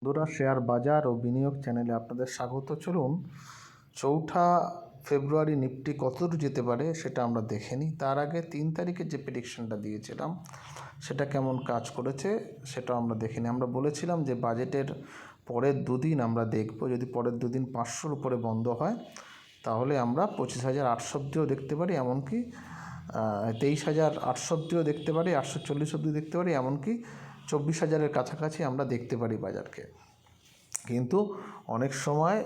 বন্ধুরা, শেয়ার বাজার ও বিনিয়োগ চ্যানেলে আপনাদের স্বাগত। চলুন 4 ফেব্রুয়ারি নিফটি কতদূর যেতে পারে সেটা আমরা দেখে নিই। তার আগে 3 তারিখে যে প্রেডিকশনটা দিয়েছিলাম সেটা কেমন কাজ করেছে সেটা আমরা দেখে নিই। আমরা বলেছিলাম যে বাজেটের পরের দুদিন আমরা দেখব, যদি পরের দুদিন 500-র উপরে বন্ধ হয় তাহলে আমরা 25,800 অব্দিও দেখতে পারি, এমনকি 23,800 অব্দিও দেখতে পারি, 840 অব্দি দেখতে পারি, এমনকি 24,000-এর কাছাকাছি আমরা দেখতে পারি বাজারকে। কিন্তু অনেক সময়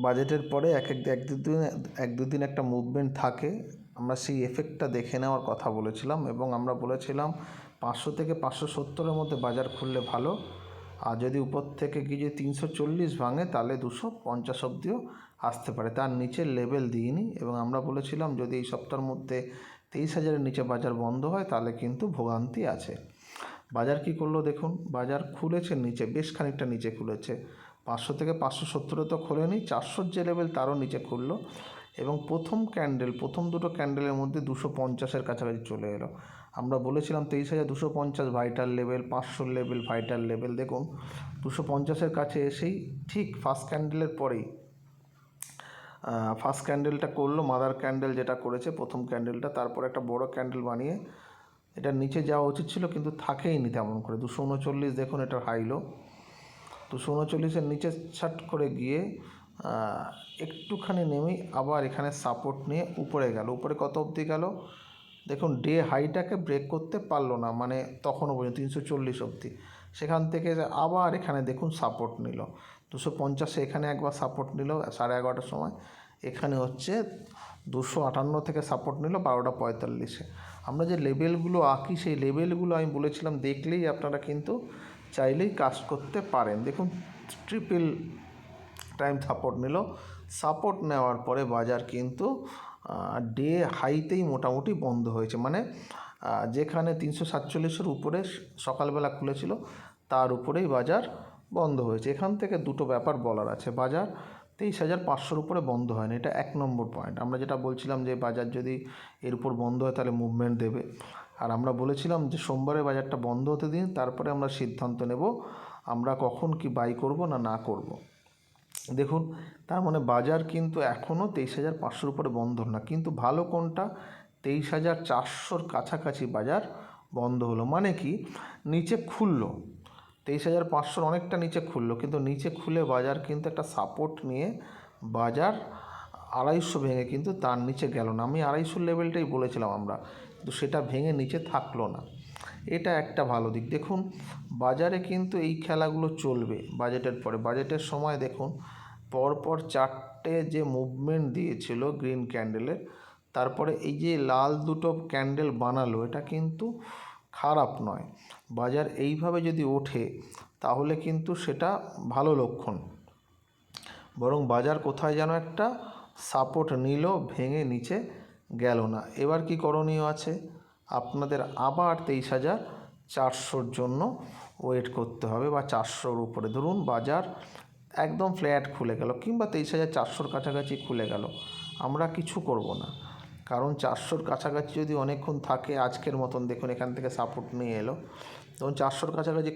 বাজেটের পরে এক দুদিন একটা মুভমেন্ট থাকে, আমরা সেই এফেক্টটা দেখে নেওয়ার কথা বলেছিলাম এবং আমরা বলেছিলাম 500 থেকে 570-এর মধ্যে বাজার খুললে ভালো, আর যদি উপর থেকে গিয়ে যদি 340 ভাঙে তাহলে 250 অব্দিও আসতে পারে, তার নিচের লেভেল দিইনি। এবং আমরা বলেছিলাম যদি এই সপ্তাহের মধ্যে 23,000-এর নিচে বাজার বন্ধ হয় তাহলে কিন্তু ভোগান্তি আছে। বাজার কি করলো দেখুন, বাজার খুলেছে নিচে, বেশ খানিকটা নিচে খুলেছে, 500 থেকে 570-এ তো খোলেনি, 400-র যে লেভেল তারও নিচে খুললো এবং প্রথম দুটো ক্যান্ডেলের মধ্যে 250-এর কাছাকাছি চলে এলো। আমরা বলেছিলাম 23,250 ভাইটাল লেভেল, 500-র লেভেল ভাইটাল লেভেল। দেখুন 250-এর কাছে এসেই ঠিক ফার্স্ট ক্যান্ডেলের পরেই ফার্স্ট ক্যান্ডেলটা করলো, মাদার ক্যান্ডেল যেটা করেছে প্রথম ক্যান্ডেলটা, তারপর একটা বড় ক্যান্ডেল বানিয়ে এটা নিচে যাওয়া উচিত ছিল কিন্তু থাকেইনি তেমন করে। 239 দেখুন এটার হাইলো, 239-এর নিচে ছাট করে গিয়ে একটুখানি নেমেই আবার এখানে সাপোর্ট নিয়ে উপরে গেল। উপরে কত অবধি গেল দেখুন, ডে হাইটাকে ব্রেক করতে পারলো না, মানে তখনও পর্যন্ত 340 অবধি। সেখান থেকে আবার এখানে দেখুন সাপোর্ট নিল 250-এ, এখানে একবার সাপোর্ট নিল 11:30-টার সময়, এখানে হচ্ছে 258 থেকে সাপোর্ট নিল 12:45-এ। আমরা যে লেভেলগুলো আঁকি সেই লেভেলগুলো আমি বলেছিলাম দেখলেই আপনারা কিন্তু চাইলেই কাজ করতে পারেন। দেখুন ট্রিপল টাইম সাপোর্ট নিল, সাপোর্ট নেওয়ার পরে বাজার কিন্তু ডে হাইতেই মোটামুটি বন্ধ হয়েছে, মানে যেখানে 347-এর উপরে সকালবেলা খুলেছিল তার উপরেই বাজার বন্ধ হয়েছে। এখান থেকে দুটো ব্যাপার বলার আছে, বাজার 23,500-র উপরে বন্ধ হয়নি, এটা 1 নম্বর পয়েন্ট। আমরা যেটা বলছিলাম যে বাজার যদি এর উপর বন্ধ হয় তাহলে মুভমেন্ট দেবে, আর আমরা বলেছিলাম যে সোমবারে বাজারটা বন্ধ হতে দিন, তারপরে আমরা সিদ্ধান্ত নেব আমরা কখন কি বাই করব না করব। দেখুন তার মানে বাজার কিন্তু এখনও 23,500-র উপরে বন্ধ না, কিন্তু ভালো কোনটা, 23,400-র কাছাকাছি বাজার বন্ধ হলো, মানে কি নিচে খুললো 23,500 অনেকটা নিচে খুললো, কিন্তু নিচে খুলে বাজার কিন্তু একটা সাপোর্ট নিয়ে বাজার 250 ভেঙে কিন্তু তার নিচে গেল না। আমি 250 লেভেলটাই বলেছিলাম আমরা, কিন্তু সেটা ভেঙে নিচে থাকলো না, এটা একটা ভালো দিক। দেখুন বাজারে কিন্তু এই খেলাগুলো চলবে বাজেটের পরে। বাজেটের সময় দেখুন পরপর 4টে যে মুভমেন্ট দিয়েছিল গ্রিন ক্যান্ডেলের, তারপরে এই যে লাল দুটো ক্যান্ডেল বানালো, এটা কিন্তু খারাপ নয়। বাজার এইভাবে যদি ওঠে তাহলে কিন্তু সেটা ভালো লক্ষণ, বরং বাজার কোথায় যেন একটা সাপোর্ট নিল, ভেঙে নিচে গেল না। এবার কি করণীয় আছে আপনাদের, আবার 23,400-র জন্য ওয়েট করতে হবে, বা 400-র উপরে। ধরুন বাজার একদম ফ্ল্যাট খুলে গেল কিংবা 23,400-র কাছাকাছি খুলে গেল, আমরা কিছু করব না, কারণ 400-র কাছাকাছি যদি অনেকক্ষণ থাকে, আজকের মতন দেখুন এখান থেকে সাপোর্ট নিয়ে এলো, তখন 400-র কাছাকাছি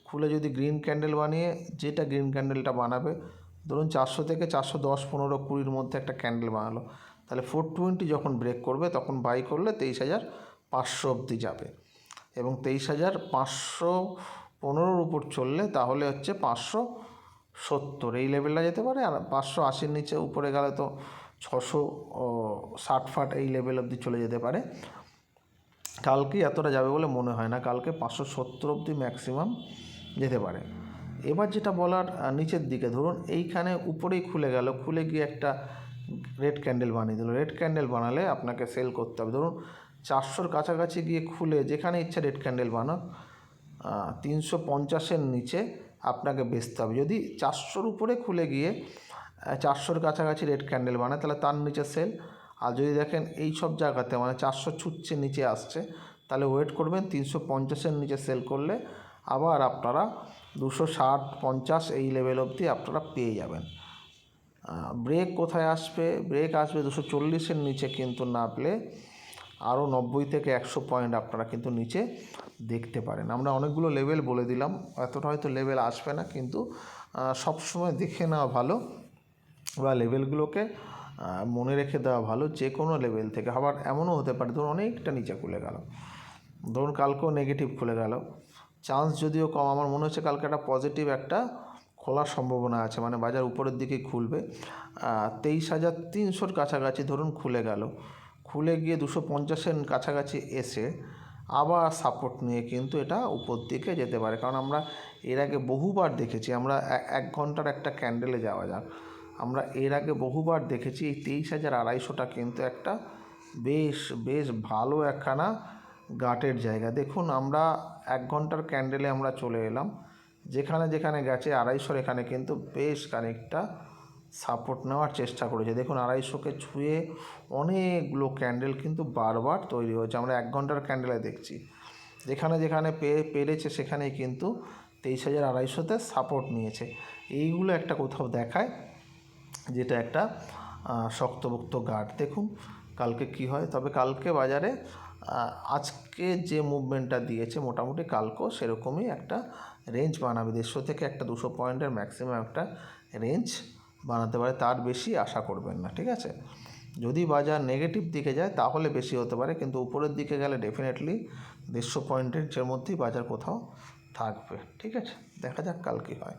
খুলে যদি গ্রিন ক্যান্ডেল বানিয়ে, যেটা গ্রিন ক্যান্ডেলটা বানাবে, ধরুন 400 থেকে 410, 15, 20-র মধ্যে একটা ক্যান্ডেল বানালো, তাহলে 420 যখন ব্রেক করবে তখন বাই করলে 23,500 অবধি যাবে, এবং 23,515-র উপর চললে তাহলে হচ্ছে 570 এই লেভেলটা যেতে পারে, আর 580-র নিচে উপরে গেলে তো 660 এই লেভেল অবধি চলে যেতে পারে। কালকে এতটা যাবে বলে মনে হয় না, কালকে 570 অবধি ম্যাক্সিমাম যেতে পারে। এবার যেটা বলার, নিচের দিকে ধরুন এইখানে উপরেই খুলে গেল, খুলে গিয়ে একটা রেড ক্যান্ডেল বানিয়ে দিল। রেড ক্যান্ডেল বানালে আপনাকে সেল করতে হবে, ধরুন 400-র কাছাকাছি গিয়ে খুলে যেখানে ইচ্ছা রেড ক্যান্ডেল বানাক, 350-এর নিচে আপনাকে বেচতে হবে। যদি 400-র উপরে খুলে গিয়ে 400-র কাছাকাছি রেড ক্যান্ডেল বানায় তাহলে তার নিচে সেল, আর যদি দেখেন এই সব জায়গাতে মানে 400 ছুটছে নিচে আসছে, তাহলে ওয়েট করবেন 350-এর নিচে সেল করলে আবার আপনারা 260-50 এই লেভেল অবধি আপনারা পেয়ে যাবেন। ব্রেক কোথায় আসবে, ব্রেক আসবে 240-এর নিচে, কিন্তু না পেলে আরও 90 থেকে 100 পয়েন্ট আপনারা কিন্তু নিচে দেখতে পারেন। আমরা অনেকগুলো লেভেল বলে দিলাম, এতটা হয়তো লেভেল আসবে না, কিন্তু সবসময় দেখে নেওয়া ভালো বা লেভেলগুলোকে মনে রেখে দেওয়া ভালো যে কোনো লেভেল থেকে। আবার এমনও হতে পারে ধরুন অনেকটা নিচে খুলে গেল, ধরুন কালকেও নেগেটিভ খুলে গেল, চান্স যদিও কম, আমার মনে হচ্ছে কালকে একটা পজিটিভ একটা খোলার সম্ভাবনা আছে, মানে বাজার উপরের দিকে খুলবে। 23,300-র কাছাকাছি ধরুন খুলে গেল, খুলে গিয়ে 250-এর কাছাকাছি এসে আবার সাপোর্ট নিয়ে কিন্তু এটা উপর দিকে যেতে পারে, কারণ আমরা এর আগে বহুবার দেখেছি। আমরা 1 ঘন্টার একটা ক্যান্ডেলে যাওয়া যাক, আমরা এর আগে বহুবার দেখেছি এই 23,200টা কিন্তু একটা বেশ বেশ ভালো একখানা গাটের জায়গা। দেখুন আমরা 1 ঘন্টার ক্যান্ডেলে আমরা চলে এলাম, যেখানে যেখানে গেছে 250, এখানে কিন্তু বেশ খানিকটা সাপোর্ট নেওয়ার চেষ্টা করেছে। দেখুন 250কে ছুঁয়ে অনেকগুলো ক্যান্ডেল কিন্তু বারবার তৈরি হয়েছে, আমরা 1 ঘন্টার ক্যান্ডেলে দেখছি। যেখানে যেখানে পেরেছে সেখানেই কিন্তু 23,200-তে সাপোর্ট নিয়েছে। এইগুলো একটা কোথাও দেখায় যেটা একটা শক্তপোক্ত গার্ড। দেখুন কালকে কি হয়। তবে কালকে বাজারে আজকে যে মুভমেন্টটা দিয়েছে মোটামুটি কালকেও সেরকমই একটা রেঞ্জ বানাবে, 150 থেকে একটা 200 পয়েন্টের ম্যাক্সিমাম একটা রেঞ্জ বানাতে পারে, তার বেশি আশা করবেন না, ঠিক আছে। যদি বাজার নেগেটিভ দিকে যায় তাহলে বেশি হতে পারে, কিন্তু উপরের দিকে গেলে ডেফিনেটলি 150 পয়েন্টের মধ্যেই বাজার কোথাও থাকবে, ঠিক আছে। দেখা যাক কাল কী হয়।